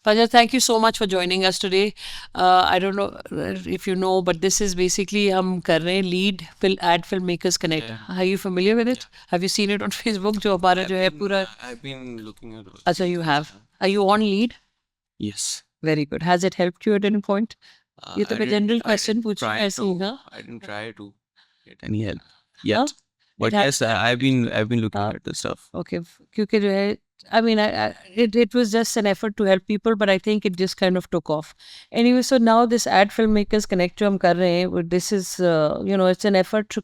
Fajar, thank you so much for joining us today. I don't know if you know, but this is basically हम कर रहे हैं lead ad filmmakers connect. Yeah. Are you familiar with it? Yeah. Have you seen it on Facebook? जो हमारा जो है पूरा. I've been looking at all अच्छा, you these, have. Are you on lead? Yes. Very good. Has it helped you at any point? ये तो मैं general question पूछ रही हूँ, ऐसे ही हाँ. I didn't try to get any help yet. हाँ? But It has- yes, I've been looking at the stuff. Okay, क्योंकि जो है, I mean, it was just an effort to help people, but I think it just kind of took off. Anyway, so now this ad filmmakers connect जो हम कर रहे हैं, this is it's an effort to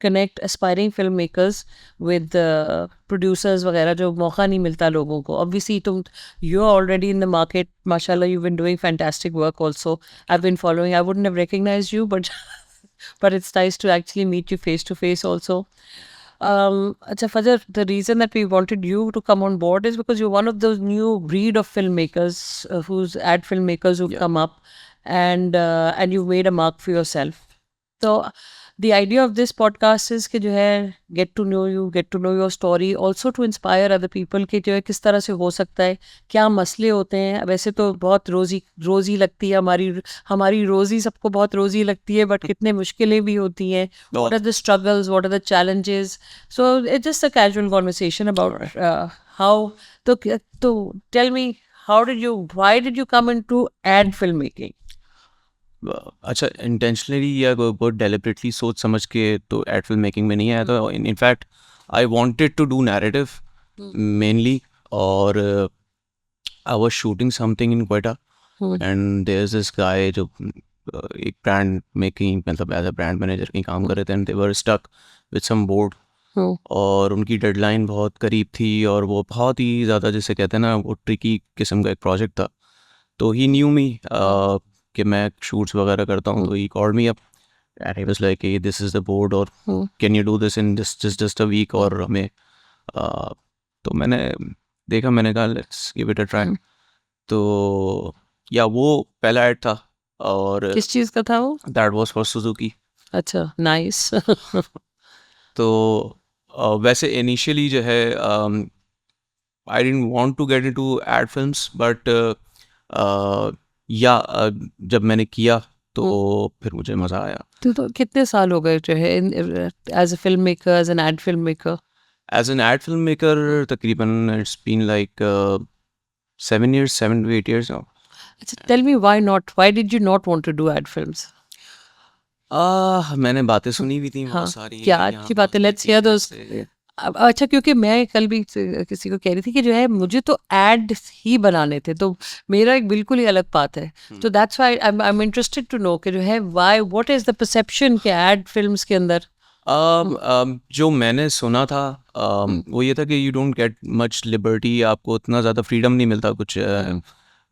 connect aspiring filmmakers with producers वगैरह जो मौका नहीं मिलता लोगों को. Obviously you're already in the market, mashallah, you've been doing fantastic work also. I've been following. I wouldn't have recognized you, but but it's nice to actually meet you face to face also. Acha Fajar, the reason that we wanted you to come on board is because you're one of those new breed of filmmakers, who's ad filmmakers who've Yeah. come up, and you've made a mark for yourself. So the idea of this podcast is कि जो है get to know you, get to know your story, also to inspire other people कि जो है किस तरह से हो सकता है, क्या मसले होते हैं. वैसे तो बहुत रोजी लगती है हमारी रोजी सबको बहुत रोजी लगती है, बट कितने मुश्किलें भी होती हैं. What are the struggles? What are the challenges? So it's just a casual conversation about how. तो tell me, why did you come into ad filmmaking? अच्छा, इंटेंशनली या बहुत डेलिबरेटली सोच समझ के तो एड फिल्म मेकिंग में नहीं आया था. In fact I wanted to do narrative mainly, और I was shooting something in Quetta, and there is this guy जो एक ब्रांड मेकिंग, मतलब एज अ ब्रांड मैनेजर की काम कर रहे थे, and they were stuck with some board, और उनकी डेडलाइन बहुत करीब थी, और वो बहुत ही ज़्यादा, जैसे कहते हैं ना, वो ट्रिकी किस्म का एक प्रोजेक्ट था. तो ही न्यू मी कि मैं शूट्स वगैरह करता हूँ, तो he called me up and he was like, this is the board, और can you do this in just a week. और हमें तो मैंने देखा, मैंने कहा let's give it a try. तो या वो पहला एड था, और किस चीज़ का था वो? That was for Suzuki. अच्छा, नाइस. तो वैसे इनिशियली जो है I didn't want to get into ad films, but जब मैंने किया तो फिर मुझे मज़ा आया. तो कितने साल हो गए जो है as a film maker, as an ad film maker? As an ad film maker तकरीबन it's been like 7 to 8 years now. अच्छा, tell me why did you not want to do ad films? मैंने बातें सुनी भी थी हाँ, बहुत सारी. क्या यहाँ अच्छी बात है, लेट्स हियर दोस. अच्छा, क्योंकि मैं कल भी किसी को कह रही थी कि जो है मुझे तो एड ही बनाने थे, तो मेरा एक बिल्कुल ही अलग बात है. तो that's why I am interested to know कि जो है why, what is the perception के एड फिल्म्स के अंदर. जो मैंने सुना था वो ये था कि you don't get much liberty, आपको उतना ज़्यादा फ्रीडम नहीं मिलता कुछ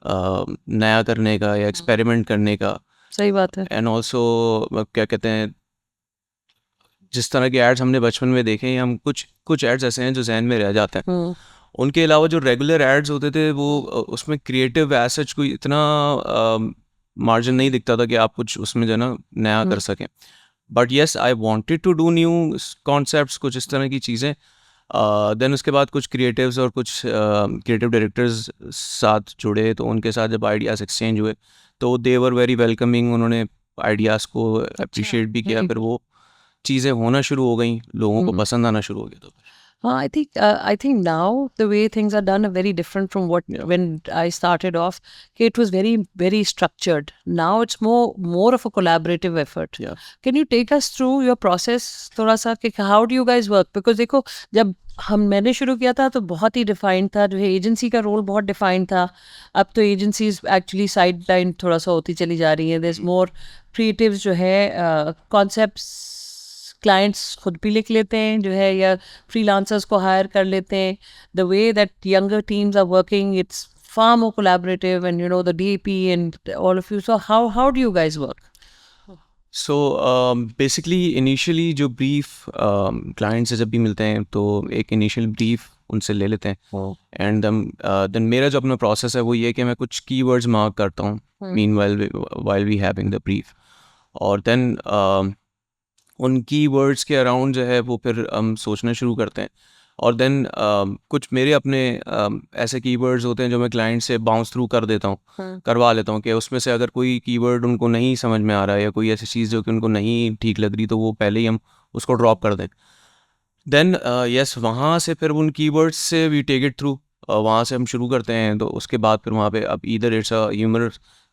नया करने का या एक्सपेरिमेंट करने का. सही बात है. एंड ऑल्सो क्या कहते हैं, जिस तरह के एड्स हमने बचपन में देखे हैं, हम कुछ एड्स ऐसे हैं जो जहन में रह जाते हैं. उनके अलावा जो रेगुलर एड्स होते थे वो उसमें क्रिएटिव एज कोई इतना मार्जिन नहीं दिखता था कि आप कुछ उसमें जो है ना नया कर सकें. But yes, I wanted to do new concepts, कुछ इस तरह की चीज़ें. देन उसके बाद कुछ क्रिएटिव्स और कुछ क्रिएटिव डायरेक्टर्स साथ जुड़े, तो उनके साथ जब आइडियाज़ एक्सचेंज हुए तो दे वर वेरी वेलकमिंग. उन्होंने आइडियाज़ को अप्रिशिएट भी किया. फिर वो चीज़ें होना शुरू हो गई, लोगों को पसंद आना शुरू हो गया. तो I think now the way things are done are very different from what when I started off. It was very, very structured. Now it's more of a collaborative effort. Yeah. Can you take us through your process थोड़ा सा कि how do you guys work? Because देखो, जब मैंने शुरू किया था तो बहुत ही डिफाइंड था, जो है एजेंसी का रोल बहुत डिफाइंड था. अब तो एजेंसीज एक्चुअली साइड लाइन थोड़ा सा होती चली जा रही हैं. देयर इज मोर क्रिएटिव्स जो है कॉन्सेप्ट्स क्लाइंट्स खुद भी लिख लेते हैं जो है, या फ्रीलांसर्स को हायर कर लेते हैं. The way that younger teams are working, it's far more collaborative, and you know the DP and all of you. So how do you guys work? So basically initially जो brief client से जब भी मिलते हैं तो एक initial brief उनसे ले लेते हैं. एंड देन मेरा जो अपना प्रोसेस है वो ये कि मैं कुछ कीवर्ड्स मार्क करता हूँ while we having the brief, और देन उन कीवर्ड्स के अराउंड जो है वो फिर हम सोचना शुरू करते हैं. और देन कुछ मेरे अपने ऐसे कीवर्ड्स होते हैं जो मैं क्लाइंट से बाउंस थ्रू कर देता हूँ, हाँ, करवा लेता हूँ कि उसमें से अगर कोई कीवर्ड उनको नहीं समझ में आ रहा है या कोई ऐसी चीज़ जो कि उनको नहीं ठीक लग रही, तो वो पहले ही हम उसको ड्रॉप कर दें. देन यस, वहाँ से फिर उन कीवर्ड्स से वी टेक इट थ्रू, वहाँ से हम शुरू करते हैं. तो उसके बाद फिर वहाँ पे अब either it's a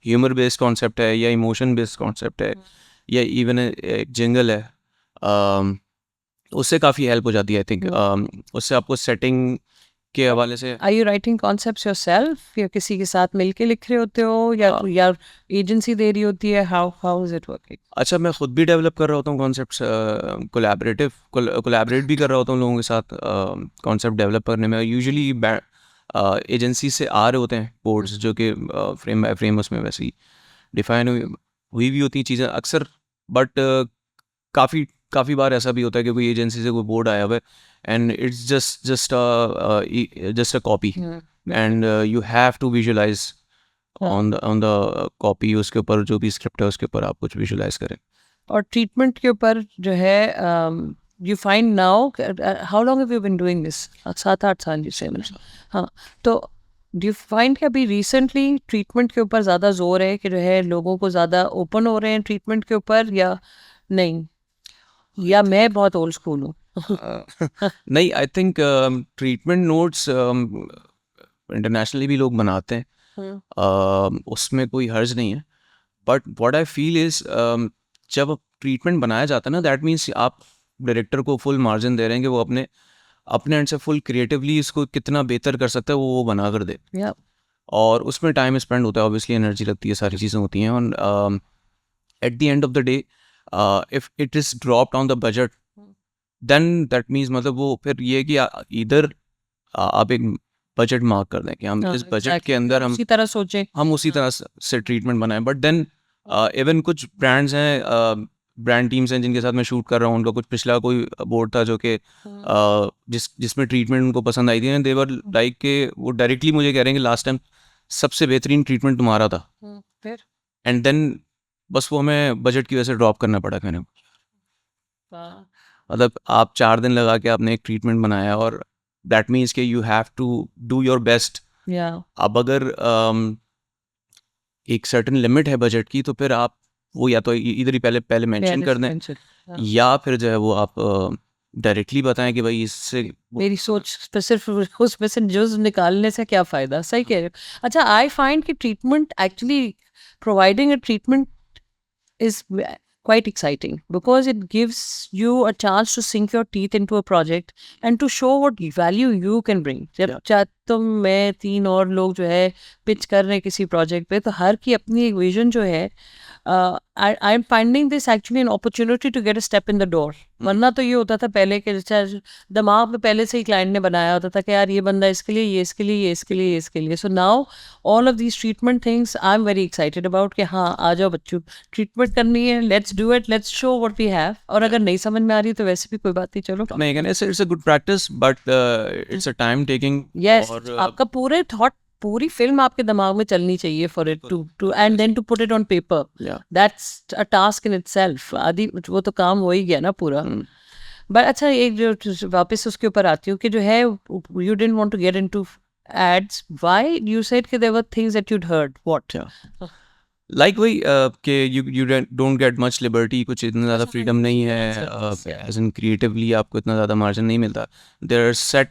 humour based concept है या इमोशन बेस्ड कॉन्सेप्ट है या इवन एक जिंगल है, उससे काफ़ी हेल्प हो जाती है आई थिंक. उससे आपको सेटिंग के हवाले से. Are you writing concepts yourself या किसी के साथ मिलके लिख रहे होते हो या एजेंसी दे रही होती है? How is it working? अच्छा, मैं खुद भी डेवलप कर रहा होता हूँ कॉन्सेप्ट्स, कोलैबोरेट भी कर रहा होता हूँ लोगों के साथ कॉन्सेप्ट डेवलप करने में. यूजुअली एजेंसी से आ रहे होते हैं बोर्ड्स जो कि फ्रेम बाय फ्रेम उसमें वैसे ही डिफाइन हुई भी होती हैं चीज़ें अक्सर. बट काफ़ी काफ़ी बार ऐसा भी होता है कि कोई एजेंसी से कोई बोर्ड आया हुआ है and it's just a copy and you have to visualise on the copy. उसके ऊपर जो भी स्क्रिप्ट है उसके ऊपर आप कुछ विजुअलाइज करें. और ट्रीटमेंट के ऊपर जो है you find now, how long have you been doing this? 7-8 साल जिसे. हाँ, तो डू यू फाइंड कि अभी रिसेंटली ट्रीटमेंट के ऊपर ज़्यादा जोर है कि जो है लोगों को ज़्यादा ओपन हो रहे हैं ट्रीटमेंट के ऊपर, या नहीं, या मैं बहुत ओल्ड स्कूल हूँ? नहीं, I think treatment notes internationally भी लोग बनाते हैं, उसमें कोई हर्ज नहीं है. But what I feel is जब ट्रीटमेंट बनाया जाता है ना, दैट मीन्स आप डायरेक्टर को फुल मार्जिन दे रहे हैं कि वो अपने अपने एंड से फुल क्रिएटिवली इसको कितना बेहतर कर सकता है वो बना कर दे. या और उसमें टाइम स्पेंड होता है, ऑब्वियसली एनर्जी लगती है, सारी चीज़ें होती हैं. और at the end of the day if it is dropped on the budget, then that means मतलब वो फिर ये है कि इधर आप एक बजट मार्क कर दें कि हम इस बजट के अंदर हम उसी तरह सोचें. उसी तरह से ट्रीटमेंट बनाएं. बट देन इवन कुछ ब्रांड्स हैं, ब्रांड टीम्स हैं जिनके साथ मैं शूट कर रहा हूँ, उनका कुछ पिछला कोई बोर्ड था जो कि जिसमें ट्रीटमेंट उनको पसंद आई थी, एंड देवर लाइक के वो डायरेक्टली मुझे कह रहे हैं कि लास्ट टाइम सबसे बेहतरीन ट्रीटमेंट तुम्हारा था. फिर एंड देन बस वो हमें बजट की वजह से ड्रॉप करना पड़ा. कहने मतलब आप 4 दिन लगा के आपने एक ट्रीटमेंट बनाया और दैट मीन्स कि you have to do your best. या अब अगर एक सर्टेन लिमिट है बजट की, तो फिर आप वो या तो इधर ही पहले पहले मेंशन कर दें, या फिर जो है वो आप डायरेक्टली बताएं कि भाई इससे मेरी सोच पे सिर्फ उसमें से जुज निकालने से क्या फायदा. सही कह रहे हो. अच्छा, आई फाइंड कि treatment actually providing a treatment is quite exciting because it gives you a chance to sink your teeth into a project and to show what value you can bring. जब तुम मैं 3 और लोग जो है pitch कर रहे हैं किसी प्रोजेक्ट पे, तो हर की अपनी एक विजन जो है. I am finding this actually an opportunity to get a step in the door. वरना तो ये होता था पहले कि जैसे दिमाग में पहले से ही क्लाइंट ने बनाया होता था कि यार ये बंदा इसके लिए, ये इसके लिए, ये इसके लिए, ये इसके लिए. So now all of these treatment things I am very excited about कि हाँ आ जाओ बच्चों, ट्रीटमेंट करनी है, let's do it, let's show what we have. और अगर नहीं समझ में आ रही तो वैसे भी कोई बात नहीं, चलो. मैं कहना it's a good practice, but it's a time taking. Yes, आपका पूरे थॉट, पूरी फिल्म आपके दिमाग में चलनी चाहिए for it to and then to put it on paper. That's a task in itself. आदि वो तो काम हो ही गया ना पूरा. बट अच्छा, एक जो वापस उसके ऊपर आती हूँ कि जो है you didn't want to get into ads. Why you said कि there were things that you'd heard. What? Like वही कि you don't get much liberty, कुछ इतना ज़्यादा फ्रीडम नहीं है, एज इन क्रिएटिवली आपको इतना ज़्यादा मार्जिन नहीं मिलता. देयर आर सेट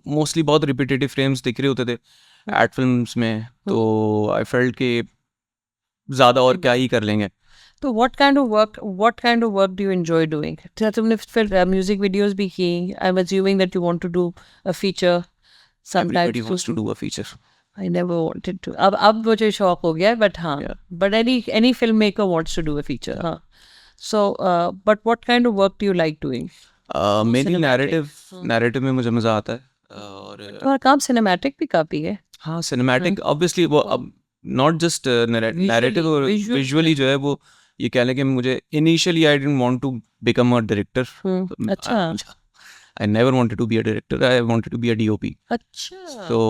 मोस्टली बहुत रिपीटेटिव फ्रेम्स दिख रहे होते थे एड फिल्म्स में, तो आई फेल्ट कि ज़्यादा और क्या ही कर लेंगे. तो what kind of work do you enjoy doing? तुमने फिर म्यूजिक वीडियोस भी की. I am assuming that you want to do a feature Everybody sometimes. wants to do a feature. I never wanted to. अब मुझे शौक हो गया है, बट हाँ, but any filmmaker wants to do a feature. हाँ. So but what kind of work do you like doing? Mainly narrative में मुझे मज़ा आता है. और तुम्हारा काम सिनेमैटिक भी काफी है. हाँ, सिनेमैटिक ऑब्वियसली वो अब नॉट जस्ट नैरेटिव और विजुअली जो है वो ये कह लें कि मुझे initially I didn't want to become a director. अच्छा. I never wanted to be a director. I wanted to be a DOP. अच्छा. So,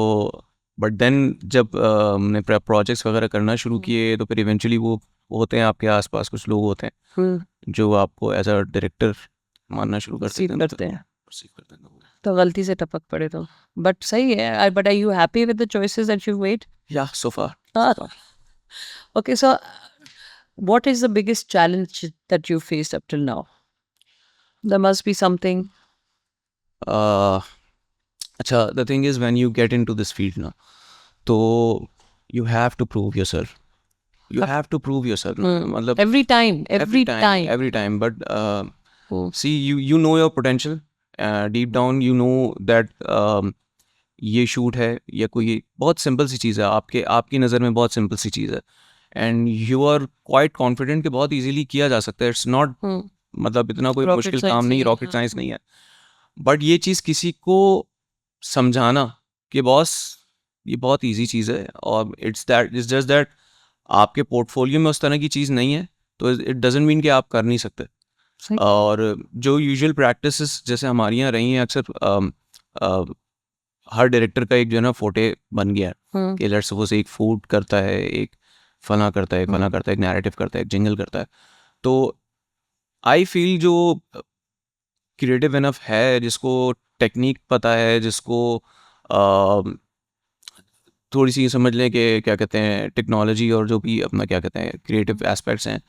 but then जब हमने प्रोजेक्ट्स वगैरह करना शुरू किए, तो फिर इवेंचुअली वो होते हैं आपके आसपास कुछ लोग होते हैं जो आपको एज अ डायरेक्टर मानना शुरू कर Perceive करते हैं. perceive करते हैं. तो गलती से टपक पड़े तो, बट सही है. But are you happy with the choices that you made? Yeah, so far. Okay, so what is the biggest challenge that you faced up till now? There must be something. अच्छा, the thing is when you get into this field ना, तो you have to prove yourself. You have to prove yourself. मतलब Every time. every time. But Hmm. see, you know your potential. Deep down, you know that ये shoot है या कोई बहुत simple सी चीज़ है, आपकी नज़र में बहुत सिंपल सी चीज़ है, and you are quite confident कि बहुत इजीली किया जा सकता है. इट्स नॉट मतलब इतना कोई Rocket मुश्किल science काम नहीं, नहीं है, रॉकेट साइंस नहीं है. बट ये चीज़ किसी को समझाना कि बॉस ये बहुत इजी चीज़ है, और इट्स जस्ट दैट आपके पोर्टफोलियो में उस तरह की चीज़ नहीं है, तो इट डजेंट मीन कि आप कर नहीं सकते. सही. और जो यूजुअल प्रैक्टिसेस जैसे हमारी यहाँ रही हैं, अक्सर हर डायरेक्टर का एक जो है ना फोटे बन गया है कि लेट्स सपोज एक फूड करता है, एक फला करता है, एक नैरेटिव करता है, एक जिंगल करता है. तो आई फील जो क्रिएटिव इनफ है, जिसको टेक्निक पता है, जिसको थोड़ी सी समझ लें कि क्या कहते हैं टेक्नोलॉजी और जो भी अपना क्या कहते हैं क्रिएटिव एस्पेक्ट्स हैं,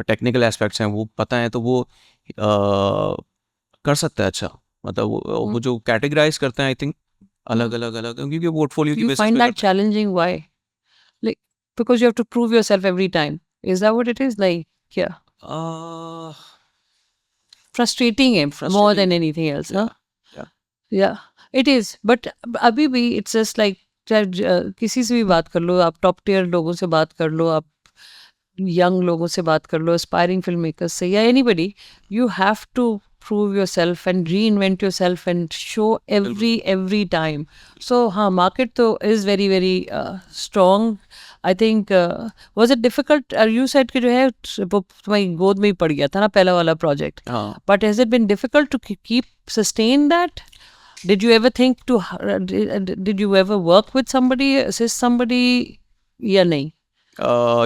टेक्निकल एस्पेक्ट्स हैं, वो पता है, तो वो कर सकता है. अच्छा मतलब वो जो कैटेगराइज करते हैं आई थिंक अलग क्योंकि पोर्टफोलियो की You बेसिस find पे that करते challenging? Why? Like, because you have to prove yourself every time. Is that what it is? Like, yeah. हैं. Frustrating है more Frustrating. than anything else, huh? Yeah. Yeah, it is. But अभी भी it's just like किसी से भी बात कर लो, आप टॉप टियर लोगों से बात कर लो, आप यंग लोगों से बात कर लो, एस्पायरिंग फिल्म मेकर्स से, या anybody, you have to prove yourself and reinvent yourself and show every time. So हाँ, market तो is very very strong. I think was it difficult? You said कि जो है वो तुम्हारी गोद में ही पड़ गया था ना पहला वाला project. हाँ. But has it been difficult to keep sustain that? Did you ever think to did you ever work with somebody, assist somebody, या नहीं?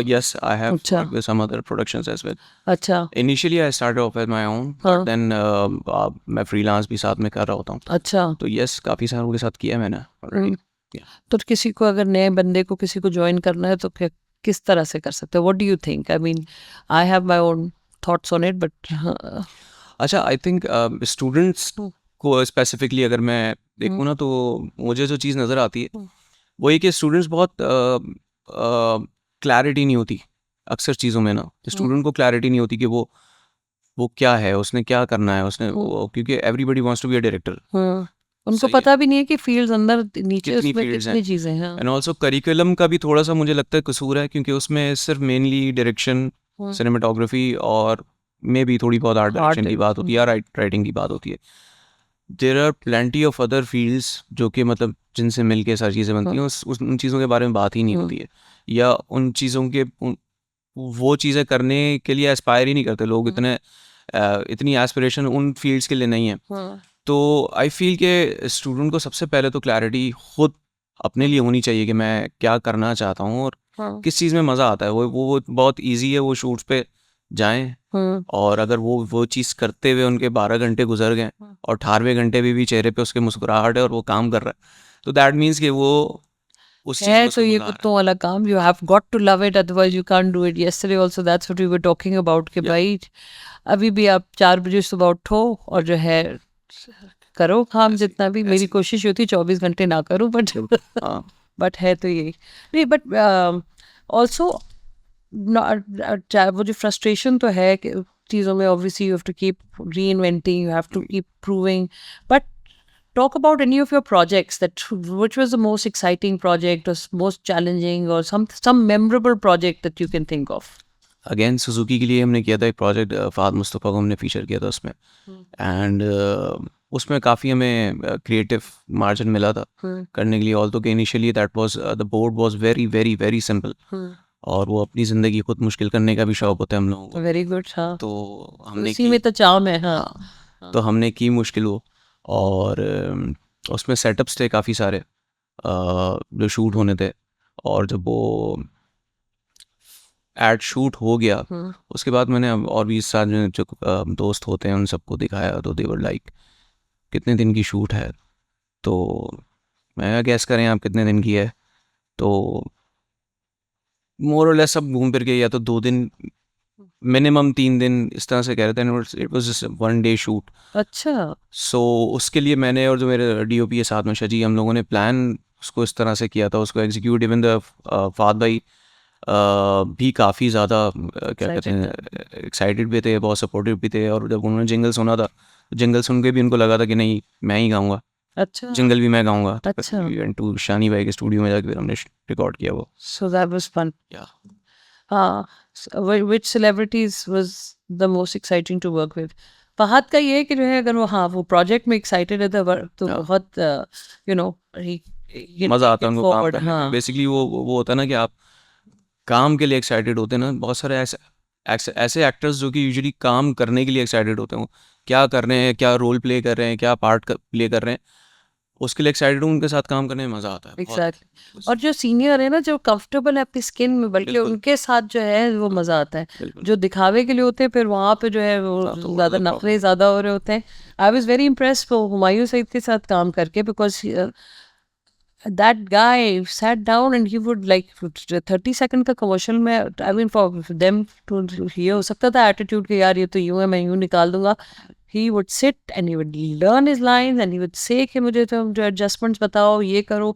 Yes, I have अच्छा. worked with some other productions as well. अच्छा. Initially I started off with my own, but then मैं freelance भी साथ में कर रहा होता हूँ. अच्छा. तो yes, काफ़ी सारों के साथ किया है मैंने already. तो किसी को अगर नए बंदे को किसी को ज्वाइन करना है तो किस तरह से कर सकते हैं? What do you think? I mean I have my own thoughts on it, but अच्छा, आई थिंक स्टूडेंट्स को स्पेसिफिकली अगर मैं देखूँ ना, तो मुझे जो चीज़ नज़र आती है वो ये कि स्टूडेंट्स बहुत क्लैरिटी नहीं होती अक्सर चीज़ों में ना. स्टूडेंट को क्लैरिटी नहीं होती कि वो क्या है, उसने क्या करना है, क्योंकि everybody wants to be a director. उनको पता भी नहीं है कि फील्ड्स अंदर नीचे कितनी उसमें fields कितनी हैं. चीजें हैं. एंड ऑल्सो करिकुलम का भी थोड़ा सा मुझे लगता है कसूर है, क्योंकि उसमें सिर्फ मेनली डायरेक्शन, सिनेमाटोग्राफी और मे भी थोड़ी बहुत आर्ट डायरेक्शन की बात होती है, राइटिंग की बात होती है. There are plenty of other fields जो कि मतलब जिनसे मिलके सारी चीज़ें बनती हैं, उन चीज़ों के बारे में बात ही नहीं होती है, या उन चीज़ों के वो चीज़ें करने के लिए एस्पायर ही नहीं करते लोग. इतनी एस्पिरेशन उन फील्ड्स के लिए नहीं है. तो आई फील कि स्टूडेंट को सबसे पहले तो क्लैरिटी खुद अपने लिए होनी चाहिए कि मैं क्या करना चाहता हूँ और किस चीज़ में मज़ा आता है. वो बहुत इजी है, वो शूट्स पे जाएं, और अगर वो चीज़ करते हुए उनके 12 घंटे गुजर गए और 18वें घंटे भी चेहरे पे उसके मुस्कुराहट है और वो काम कर रहा है, तो दैट मीन्स कि वो उस चीज़ है. में तो ये कुत्तों वाला काम, you have got to love it, otherwise you can't do it. Yesterday also that's what we were talking about कि भाई अभी भी आप 4 बजे सुबह उठो और जो है करो काम जितना भी. मेरी कोशिश होती 24 घंटे ना करूं, बट है तो यही नहीं. बट ऑल्सो वो जो फ्रस्ट्रेशन तो है कि चीज़ों में, obviously you have to keep reinventing, you have to keep proving. But talk about any of your projects, which was the most exciting project or most challenging or some memorable project that you can think of. Again Suzuki के लिए हमने किया था एक project, Fahad Mustafa को हमने feature किया था उसमें, एंड उसमें काफ़ी हमें क्रिएटिव मार्जिन मिला था करने के लिए. ऑल्दो कि initially that was the board was very very very simple, और वो अपनी ज़िंदगी खुद मुश्किल करने का भी शौक होता है हम लोगों को. Very good. हाँ, तो हमने उसी में तो चाव है. हाँ, तो हमने की मुश्किल वो, और उसमें सेटअप्स थे काफ़ी सारे जो शूट होने थे, और जब वो एड शूट हो गया उसके बाद मैंने और भी साथ जो दोस्त होते हैं उन सबको दिखाया, तो दे वर लाइक कितने दिन की शूट है, तो मैं गैस करें आप कितने दिन की है, तो मोर और लेस सब घूम फिर के या तो 2 दिन मिनिमम 3 दिन इस तरह से कह रहे थे, it was just 1 day shoot. अच्छा। सो उसके लिए मैंने और जो मेरे डीओपी है साथ में शजी, हम लोगों ने प्लान उसको इस तरह से किया था, उसको एग्जीक्यूट। इवन द फाद भाई भी काफ़ी ज़्यादा क्या कहते Excited हैं एक्साइटेड भी थे, बहुत सपोर्टिव भी थे। और जब उन्होंने जिंगल सुना था, जिंगल सुन के भी उनको लगा था कि नहीं मैं ही गाऊंगा, अच्छा। जिंगल भी मैं गाऊंगा। तो अच्छा। फिर इवेंट टू शानी भाई के स्टूडियो में जाके फिर हमने रिकॉर्ड किया वो। So that was fun. या हाँ। Which celebrities was the most exciting to work with? Fahad का ये है कि जो है अगर वो हाँ वो प्रोजेक्ट में एक्साइटेड है तो हाँ। बहुत मज़ा आता है उनको काम फॉरवर्ड। करने में। हाँ बेसिकली वो होता है ना कि आप काम के लिए एक्साइटेड होते हैं ना। बहुत सारे ऐसे एक्टर्स जो कि यूजुअली काम करने के लिए एक्साइटेड होते हैं, वो क्या कर रहे हैं, क्या रोल प्ले कर रहे हैं, क्या पार्ट प्ले कर रहे हैं, उसके लिए एक्साइटेड हूँ। उनके साथ काम करने में मज़ा आता है बहुत। एग्जैक्टली। और जो सीनियर है ना जो कंफर्टेबल है अपनी स्किन में, बल्कि बिल्कुल उनके साथ जो है वो मज़ा आता है। बिल्कुल। जो दिखावे के लिए होते हैं फिर वहाँ पे जो है वो हाँ, तो ज़्यादा नखरे ज़्यादा हो रहे होते हैं। I was very impressed Humayun Saeed के साथ काम करके, because that guy sat down and he would like 30 second का कमर्शियल में, I mean for them to, ये हो सकता था एटीट्यूड कि यार ये तो यूं है मैं यूं निकाल दूंगा। he would sit and he would learn his lines and he would say कि मुझे तो जो एडजस्टमेंट्स बताओ ये करो।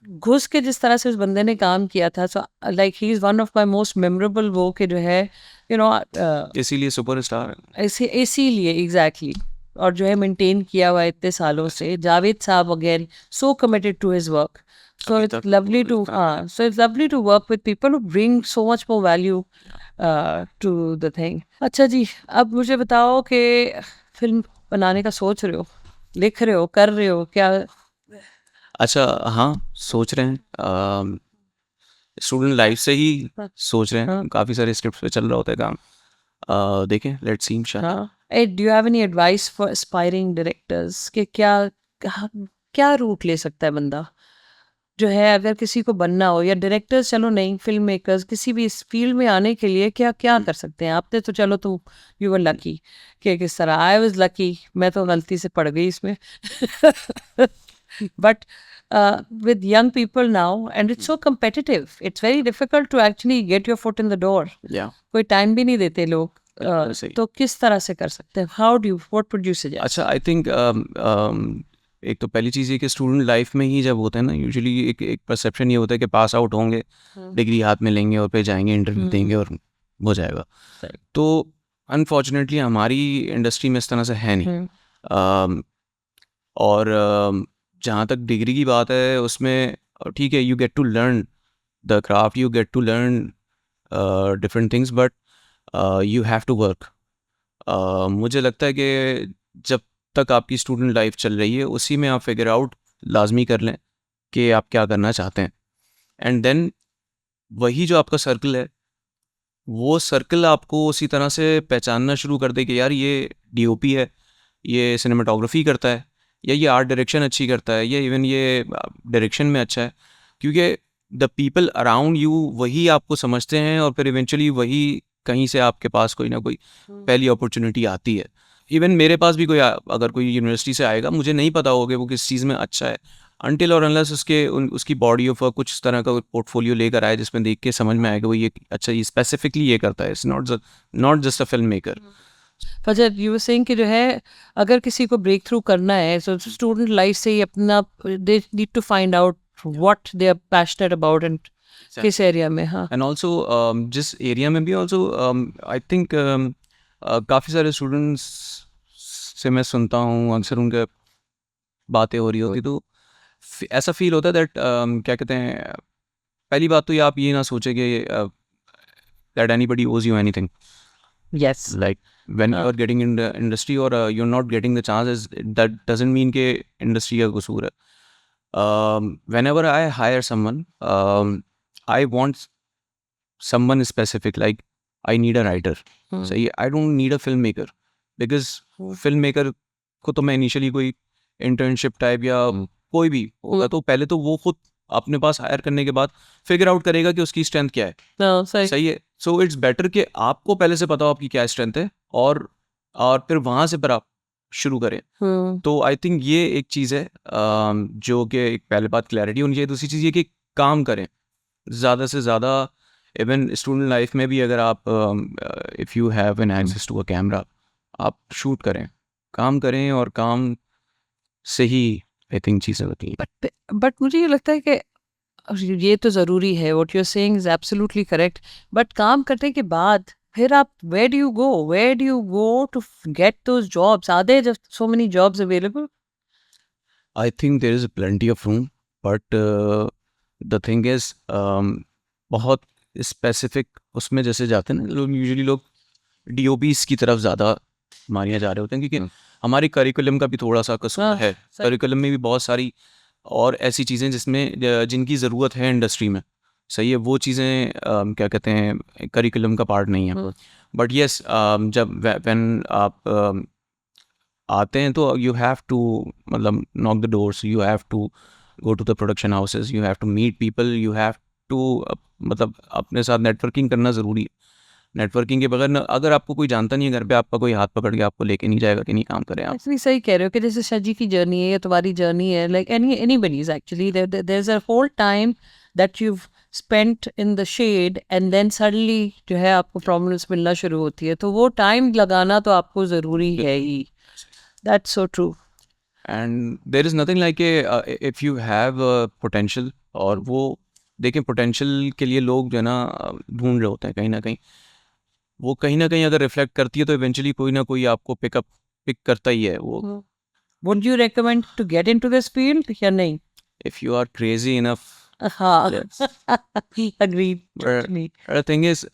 घुस के जिस तरह से उस बंदे ने काम किया था, so like he is one of my most memorable वो कि जो है इसीलिए सुपरस्टार है। इसीलिए एग्जैक्टली। और जो है मेंटेन किया हुआ है इतने सालों से। जावेद साहब again so committed to his work. So अभी इट्स तक लवली टू fan हाँ so it's lovely to work with people who bring so much more value to the thing. अच्छा जी, अब मुझे बताओ कि फिल्म बनाने का सोच रहे हो, लिख रहे हो, कर रहे हो क्या? अच्छा हाँ, सोच रहे हैं। स्टूडेंट लाइफ से ही सोच रहे हैं। हाँ। काफ़ी सारे स्क्रिप्ट पे चल रहा होता है काम। देखें, लेट्स सी इंशाल्लाह। हाँ। Do you have any advice for aspiring directors कि क्या क्या रूट ले सकता है बंदा जो है अगर किसी को बनना हो, या डायरेक्टर्स चलो नहीं, फिल्म मेकर्स किसी भी इस फील्ड में आने के लिए क्या क्या कर सकते हैं? आपने तो चलो तुम यू वर लकी कि किस तरह, आई वाज लकी, मैं तो गलती से पड़ गई इसमें but with young people now and it's so competitive, it's very difficult to actually get your foot in the door. या कोई टाइम भी नहीं देते लोग। सही। तो किस तरह से कर सकते हैं? How do what would you suggest? अच्छा, आई थिंक एक तो पहली चीज़ ये कि स्टूडेंट लाइफ में ही जब होते हैं ना, यूजुअली एक परसेप्शन ये होता है कि पास आउट होंगे, डिग्री हाथ में लेंगे और फिर जाएंगे इंटरव्यू देंगे और हो जाएगा। तो अनफॉर्चुनेटली हमारी इंडस्ट्री में इस तरह से है नहीं। और जहाँ तक डिग्री की बात है उसमें ठीक है, you get to learn the craft, you get to learn different things, but you have to work. मुझे लगता है कि जब तक आपकी स्टूडेंट लाइफ चल रही है उसी में आप फिगर आउट लाजमी कर लें कि आप क्या करना चाहते हैं। एंड देन वही जो आपका सर्कल है, वो सर्कल आपको उसी तरह से पहचानना शुरू कर दे कि यार ये डीओपी है, ये सिनेमाटोग्राफी करता है, या ये आर्ट डायरेक्शन अच्छी करता है, या इवन ये डायरेक्शन में अच्छा है। क्योंकि द पीपल अराउंड यू वही आपको समझते हैं और फिर इवेंचुअली वही कहीं से आपके पास कोई ना कोई पहली अपॉर्चुनिटी आती है। इवन मेरे पास भी कोई अगर कोई यूनिवर्सिटी से आएगा, मुझे नहीं पता होगा वो किस चीज़ में अच्छा है अनटिल और अनलेस उसकी बॉडी ऑफ कुछ इस तरह का पोर्टफोलियो लेकर आए जिसमें देख के समझ में आएगा वो ये अच्छा, ये स्पेसिफिकली ये करता है। It's not just a film maker. फजर, यू वर सेइंग कि जो है अगर किसी को ब्रेक थ्रू करना है सो स्टूडेंट लाइफ से ही अपना they need to find out what they are passionate about and किस एरिया में। हाँ। एंड ऑल्सो जिस एरिया में भी ऑल्सो आई थिंक काफ़ी सारे स्टूडेंट्स से मैं सुनता हूँ, अक्सर उनके बातें हो रही होती, तो ऐसा फील होता है दैट क्या कहते हैं, पहली बात तो ये आप ये ना सोचे कि that anybody owes you anything. Yes. Like when you are getting in the industry और you are not getting the chances, that doesn't mean कि इंडस्ट्री का कसूर है। whenever I hire someone, I want someone specific, like I need a writer. सही है, I don't need a filmmaker because filmmaker को तो मैं इनिशियली कोई इंटर्नशिप टाइप या कोई भी होगा तो पहले तो वो खुद अपने पास हायर करने के बाद फिगर आउट करेगा कि उसकी स्ट्रेंथ क्या है। सही है। सो इट्स बेटर कि आपको पहले से पता हो आपकी क्या स्ट्रेंथ है और फिर वहाँ से पर आप शुरू करें। तो आई थिंक ये एक चीज़ है जो कि एक पहले बात क्लैरिटी होनी चाहिए। दूसरी चीज़ ये कि काम करें ज़्यादा से ज़्यादा। इवन स्टूडेंट लाइफ में भी अगर आप if you have an access to a camera, आप शूट करें, काम करें, और काम से ही आई थिंक चीज़ें होती हैं। बट मुझे ये लगता है कि ये तो ज़रूरी है, what you are saying is absolutely correct, but काम करने के बाद फिर आप where do you go to get those jobs? Are there just so many jobs available? I think there is plenty of room, but the thing is बहुत specific उसमें जैसे जाते हैं ना लोग, यूजुअली लोग डीओपीस की तरफ ज़्यादा मारिया जा रहे होते हैं, क्योंकि हमारे करिकुलम का भी थोड़ा सा कसूर है। करिकुलम में भी बहुत सारी और ऐसी चीज़ें जिसमें जिनकी ज़रूरत है इंडस्ट्री में, सही है, वो चीज़ें क्या कहते हैं करिकुलम का पार्ट नहीं है। बट येस, जब व्हेन आप आते हैं तो यू हैव टू मतलब knock the doors, you have to go to the production houses, you have to meet people, you have to मतलब अपने साथ नेटवर्किंग करना ज़रूरी है। नेटवर्किंग के बगैर अगर आपको कोई जानता नहीं है घर पे, आपका कोई हाथ पकड़ के आपको लेके नहीं जाएगा कि नहीं काम करें आप। एक्चुअली सही कह रहे हो कि जैसे शजी की जर्नी है या तुम्हारी जर्नी है, like anybody's actually, there's a whole time that you've spent in the shade and then suddenly जो है आपको प्रॉब्लम्स मिलना शुरू होती है, तो वो टाइम लगाना तो आपको ज़रूरी है ही। That's so true. And there is nothing like if you have potential, और वो देखें पोटेंशियल के लिए लोग जो है ना ढूंढ रहे होते हैं कहीं ना कहीं, वो कहीं ना कहीं अगर रिफ्लेक्ट करती है तो इवेंचुअली कोई ना कोई आपको पिक करता ही है वो। Would you recommend to get into this field या नहीं? If you are crazy enough, हाँ, yes. agreed. The thing is,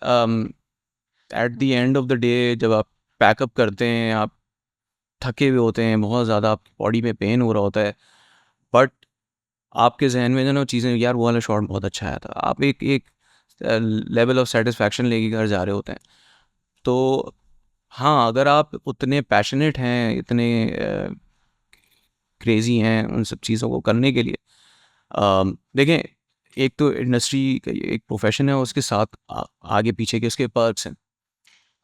at the end of the day जब आप पैकअप करते हैं, आप थके हुए होते हैं, बहुत ज़्यादा आपकी बॉडी में पेन हो रहा होता है, बट आपके जहन में जो ना चीज़ें, यार वो वाला शॉट बहुत अच्छा आया था, आप एक एक लेवल ऑफ सेटिस्फैक्शन लेके घर जा रहे होते हैं। तो हाँ, अगर आप उतने पैशनेट हैं, इतने क्रेज़ी हैं उन सब चीज़ों को करने के लिए, देखें, एक तो इंडस्ट्री एक प्रोफेशन है, उसके साथ आगे पीछे के उसके पर्क्स हैं।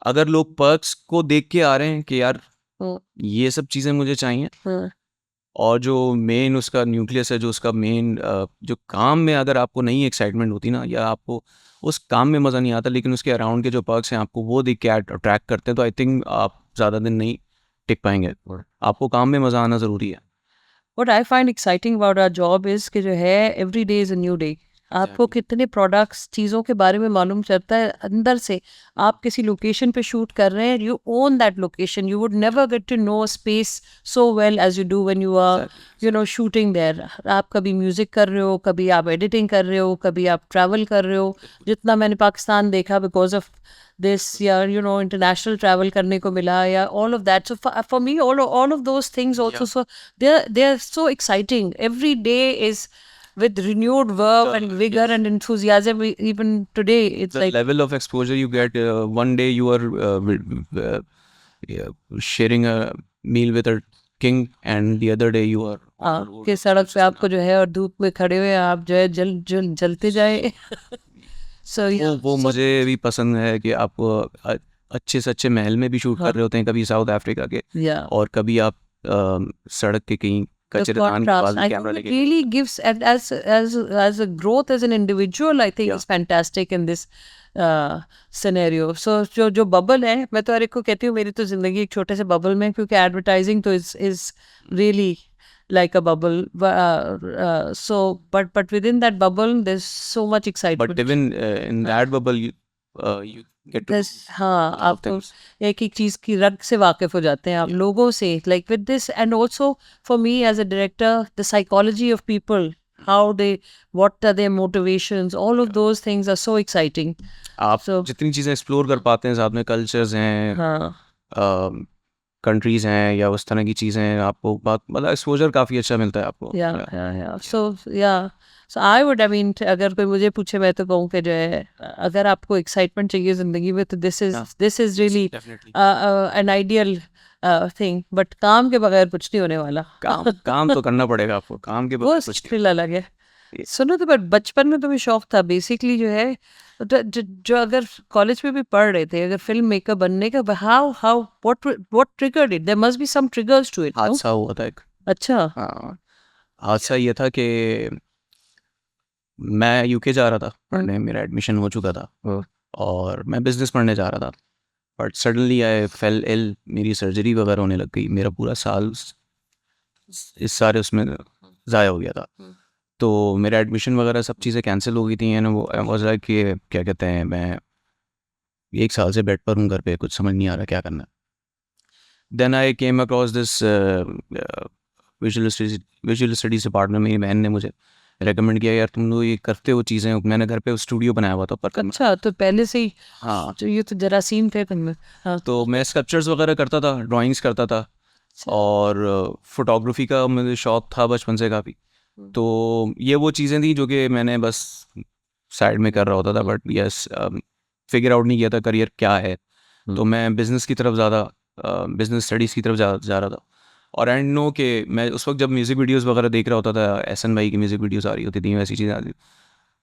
अगर लोग पर्क्स को देख के आ रहे हैं कि यार ये सब चीज़ें मुझे चाहिए, और जो मेन उसका न्यूक्लियस है, जो उसका मेन जो काम में अगर आपको नहीं एक्साइटमेंट होती ना, या आपको उस काम में मज़ा नहीं आता, लेकिन उसके अराउंड के जो पर्क्स हैं आपको वो देख के अट्रैक्ट करते हैं, तो आई थिंक आप ज़्यादा दिन नहीं टिक पाएंगे। आपको काम में मज़ा आना ज़रूरी है। What I find exciting about our job is कि जो है every day is a new day. आपको कितने प्रोडक्ट्स चीज़ों के बारे में मालूम चलता है अंदर से। आप किसी लोकेशन पे शूट कर रहे हैं, you own that location, you would never get to know space so well as you do when you are you know shooting there. आप कभी म्यूज़िक कर रहे हो, कभी आप एडिटिंग कर रहे हो, कभी आप ट्रैवल कर रहे हो। जितना मैंने पाकिस्तान देखा बिकॉज ऑफ this, या international travel करने को मिला, या all of that. So for me all of those things also, so they're so exciting. Every day is with renewed verve and vigor and enthusiasm. Even today it's the like level of exposure you get, one day you are sharing a meal with a king, and the other day you are on the road कि सड़क पे आपको जो है और धूप में खड़े हुए आप जो है जलते जाए। So वो मुझे भी पसंद है कि आप अच्छे से अच्छे महल में भी शूट कर रहे होते हैं, कभी साउथ अफ्रीका के, और कभी आप सड़क के कहीं कचरेदान के पास कैमरा लेके। really gives as a growth as an individual, I think is fantastic in this scenario. So जो बबल है, मैं तो हर एक को कहती हूँ मेरी तो जिंदगी एक छोटे से बबल में, क्योंकि एडवर्टाइजिंग तो is really like a bubble, so but within that bubble there's so much excitement. But even in that bubble you get to हाँ, आपको एक एक चीज़ की रग से वाकिफ हो जाते हैं आप, लोगों से, like with this. And also for me as a director, the psychology of people, what are their motivations, all of those things are so exciting. आप जितनी चीज़ें एक्सप्लोर कर पाते हैं, साथ में कल्चर्स हैं, कंट्रीज हैं, या उस तरह की चीज़ें, आपको मतलब एक्सपोजर काफ़ी अच्छा मिलता है आपको। So I would, I mean, अगर कोई मुझे पूछे, मैं तो कहूँ कि जो है अगर आपको एक्साइटमेंट चाहिए ज़िंदगी में, तो this is really an ideal thing. But काम के बगैर कुछ नहीं होने वाला। काम तो करना पड़ेगा आपको, काम के बगैर वो स्किल अलग है। सुनो, तो बट बचपन में तुम्हें शौक था बेसिकली जो है जो अगर कॉलेज में भी पढ़ रहे थे, अगर फिल्म मेकर बनने का, how what triggered it? There must be some triggers to it, no? हादसा हुआ था एक। अच्छा। हाँ, हादसा ये था कि मैं यूके जा रहा था पढ़ने, मेरा एडमिशन हो चुका था और मैं बिजनेस पढ़ने जा रहा था, but suddenly I fell ill, मेरी सर्जरी वगैरह होने लग गई, मेरा पूरा साल इस सारे उसमें ज़ाया हो गया था। तो मेरा एडमिशन वगैरह सब चीज़ें कैंसिल हो गई थी एंड वो आई वाज लाइक कि क्या कहते हैं, मैं 1 साल से बेड पर हूँ घर पे, कुछ समझ नहीं आ रहा क्या करना। Then I came across this visual studies department, मेरी बहन ने मुझे रेकमेंड किया, यार तुम लोग ये करते हो चीज़ें, मैंने घर पे स्टूडियो बनाया हुआ था पर अच्छा, तो पहले से ही हाँ, तो ये तो जरासीम थे तुम में। हाँ। तो मैं स्कल्पचर्स वगैरह करता था, ड्राइंग्स करता था और फोटोग्राफी का मुझे शौक था बचपन से काफ़ी। तो ये वो चीज़ें थी जो कि मैंने बस साइड में कर रहा होता था, बट यस फिगर आउट नहीं किया था करियर क्या है। तो मैं बिज़नेस की तरफ ज़्यादा, बिज़नेस स्टडीज़ की तरफ जा रहा था। और एंड नो कि मैं उस वक्त जब म्यूज़िक वीडियोस वगैरह देख रहा होता था, एहसन भाई की म्यूज़िक वीडियोस आ रही होती थी, वैसी चीज़ें आती,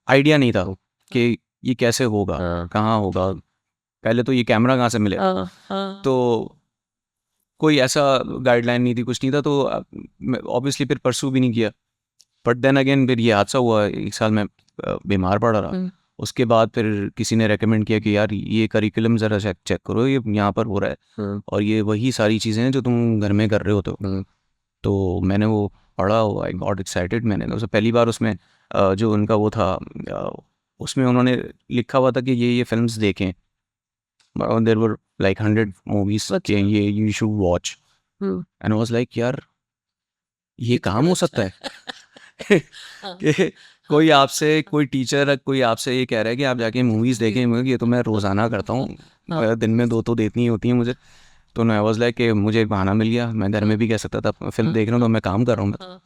आइडिया नहीं था कि ये कैसे होगा, कहाँ होगा, पहले तो ये कैमरा कहाँ से मिलेगा। तो कोई ऐसा गाइडलाइन नहीं थी, कुछ नहीं था, तो ऑब्वियसली फिर परसू भी नहीं किया। बट देन अगेन फिर ये हादसा हुआ, 1 साल में बीमार पड़ा रहा। उसके बाद फिर किसी ने रेकमेंड किया कि यार ये करिकुलम ज़रा चेक करो, ये यहाँ पर हो रहा है और ये वही सारी चीज़ें हैं जो तुम घर में कर रहे होते हो। तो मैंने वो पढ़ा, आई गॉट एक्साइटेड। मैंने तो पहली बार उसमें जो उनका वो था, उसमें उन्होंने लिखा हुआ था कि ये फिल्म्स देखें, देयर वर लाइक 100 मूवीज कि ये you should watch, and I was like यार ये काम हो सकता है कि कोई आपसे, कोई टीचर, कोई आपसे ये कह रहा है कि आप जाके मूवीज़ देखें, ये तो मैं रोज़ाना करता हूँ, दिन में 2 तो देखनी होती हैं मुझे। तो आई वाज लाइक कि मुझे एक बहाना मिल गया, मैं घर में भी कह सकता था फिल्म देख रहा हूँ तो मैं काम कर रहा हूँ।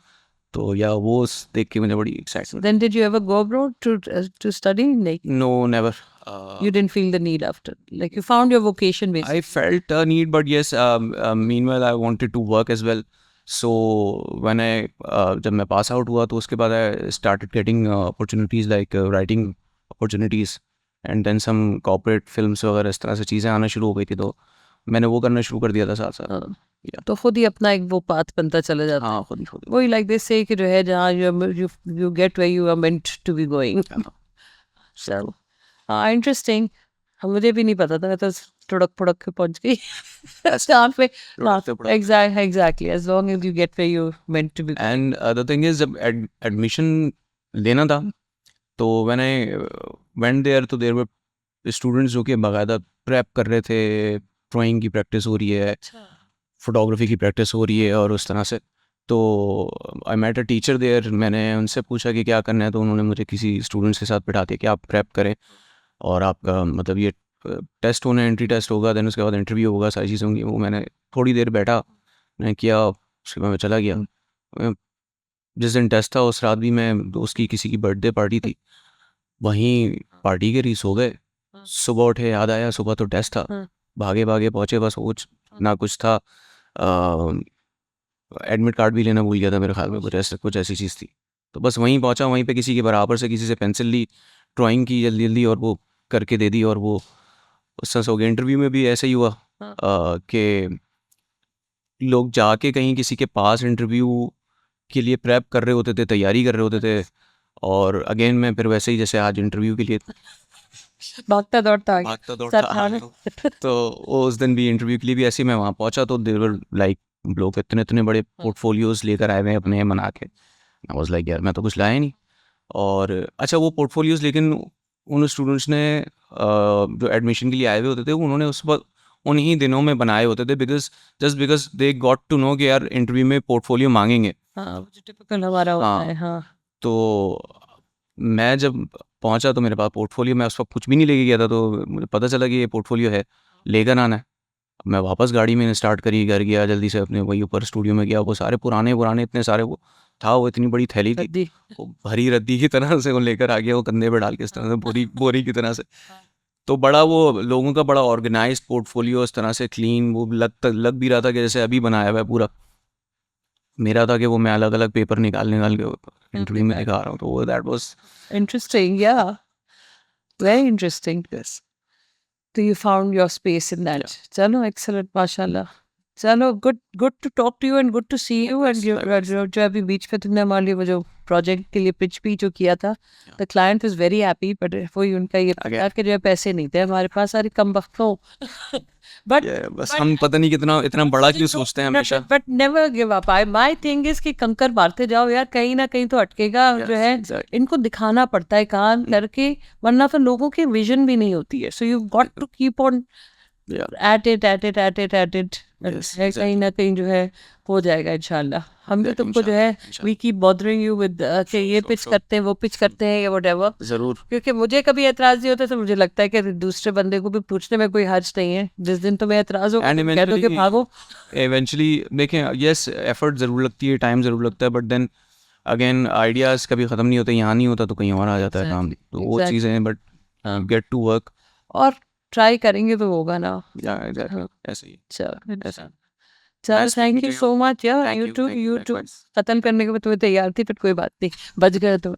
तो या वो देख के मुझे बड़ी excitement. Then did you ever go abroad to study? Like, no never. you didn't feel the need after, like you found your vocation basically. I felt a need, but yes, meanwhile I wanted to work as well. So when I जब मैं pass out हुआ तो उसके बाद I started getting opportunities like writing opportunities and then some corporate films वगैरह, इस तरह से चीज़ें आना शुरू हो गई थी, तो मैंने वो करना शुरू कर दिया था साथ साथ। तो खुद ही अपना एक वो पाथ बनता चला जाता है। हाँ, खुद ही वही लाइक दिस से कि जो है जहाँ you get where you are meant to be going. So हाँ, इंटरेस्टिंग। मुझे भी नहीं पता था, मैं तो टुड़क फुड़क के पहुंच गई जहाँ पे। Exactly, as long as you get where you meant to be going. And the thing is, जब एडमिशन लेना था तो व्हेन आई वेंट देयर, तो देयर वर स्टूडेंट्स जो कि बाकायदा प्रेप कर रहे थे, ड्राइंग की प्रैक्टिस हो रही है, फोटोग्राफी की प्रैक्टिस हो रही है और उस तरह से। तो I met a teacher there, मैंने उनसे पूछा कि क्या करना है, तो उन्होंने मुझे किसी स्टूडेंट्स के साथ बिठा दिया कि आप प्रेप करें और आपका मतलब ये टेस्ट होना, एंट्री टेस्ट होगा, देन उसके बाद इंटरव्यू होगा, सारी चीज़ें होंगी। वो मैंने थोड़ी देर बैठा, मैंने किया, उसके बाद मैं चला गया। जिस दिन टेस्ट था उस रात भी मैं, दोस्त की किसी की बर्थडे पार्टी थी, वहीं पार्टी के रीस हो गए। सुबह उठे, याद आया सुबह तो टेस्ट था, भागे भागे पहुँचे, बस कुछ ना कुछ था, एडमिट कार्ड भी लेना भूल गया था मेरे ख्याल में, कुछ ऐसी चीज़ थी। तो बस वहीं पहुंचा, वहीं पे किसी के बराबर से किसी से पेंसिल ली, ड्राइंग की जल्दी जल्दी और वो करके दे दी, और वो उस तरह से हो गया। इंटरव्यू में भी ऐसा ही हुआ कि लोग जाके कहीं किसी के पास इंटरव्यू के लिए प्रेप कर रहे होते थे, तैयारी कर रहे होते थे, और अगेन मैं फिर वैसे ही जैसे आज इंटरव्यू के लिए भागता दौड़ता तो वो उस दिन भी इंटरव्यू के लिए भी ऐसे ही मैं वहाँ पहुँचा, तो देयर वर लाइक लोग इतने इतने बड़े पोर्टफोलियोज लेकर आए हुए हैं अपने बना के। आई वाज लाइक यार मैं तो कुछ लाया नहीं। और अच्छा, वो पोर्टफोलियोज लेकिन उन स्टूडेंट्स ने जो एडमिशन के लिए आए हुए होते थे, उन्होंने उस वक्त उन्हीं दिनों में बनाए होते थे, because they got to know कि यार इंटरव्यू में पोर्टफोलियो मांगेंगे। हाँ, जो टिपिकल हमारा होता है। हाँ, तो मैं जब पहुंचा तो मेरे पास पोर्टफोलियो, मैं उस वक्त कुछ भी नहीं लेके गया था, तो मुझे पता चला कि ये पोर्टफोलियो है, लेकर आना है। मैं वापस गाड़ी में स्टार्ट करी, घर गया, जल्दी से अपने वही ऊपर स्टूडियो में गया, वो सारे पुराने इतने सारे वो था, वो इतनी बड़ी थैली थी, वो भरी रद्दी की तरह से वो लेकर आ गया, वो कंधे पे डाल के इस तरह से बोरी की तरह से। तो बड़ा वो लोगों का बड़ा ऑर्गेनाइज पोर्टफोलियो, इस तरह से क्लीन, वो लग भी रहा था कि जैसे अभी बनाया हुआ है पूरा। मेरा था कि वो मैं अलग अलग पेपर निकाल के इंटरव्यू में दिखा रहा हूँ, तो वो दैट वाज इंटरेस्टिंग। या Very interesting. Yes. So you found your space in that. Yeah. चलो excellent, माशाल्लाह. चलो good to talk to you and good to see you. And जो अभी बीच में तुमने हमारे लिए वो जो प्रोजेक्ट के लिए पिच भी जो किया था, the client was very happy, but वही उनका ये था कि जो है पैसे नहीं थे हमारे पास, सारी कम वक्तों. But बस हम पता नहीं कितना इतना बड़ा क्यों सोचते हैं हमेशा. But never give up. My thing is कि कंकर मारते जाओ यार, कहीं ना कहीं तो अटकेगा. जो है इनको दिखाना पड़ता है काम करके, वरना तो लोगों की विजन भी नहीं होती है. So you've got to keep on at it. कहीं ना कहीं जो है हो जाएगा इंशाल्लाह. हम भी तुमको जो है we keep bothering you with कि ये पिच करते हैं, वो पिच करते हैं, या whatever. जरूर. क्योंकि मुझे कभी एतराज नहीं होता, तो मुझे लगता है कि दूसरे बंदे को भी पूछने में कोई हर्ज नहीं है. जिस दिन तुम्हें एतराज हो कह दो कि भागो. Eventually देखें, yes effort ज़रूर लगती है, टाइम ज़रूर लगता है, but then again ideas कभी ख़त्म नहीं होते. यहाँ नहीं होता तो कहीं और आ जाता है काम. तो वो चीज़ें हैं, but get to work. और ट्राई करेंगे तो होगा ना. exactly. ऐसे ही. चलो थैंक यू सो मच. यार यू टू खत्म करने के बाद तुम्हें तैयार थी, फिर कोई बात नहीं, बच गए तो.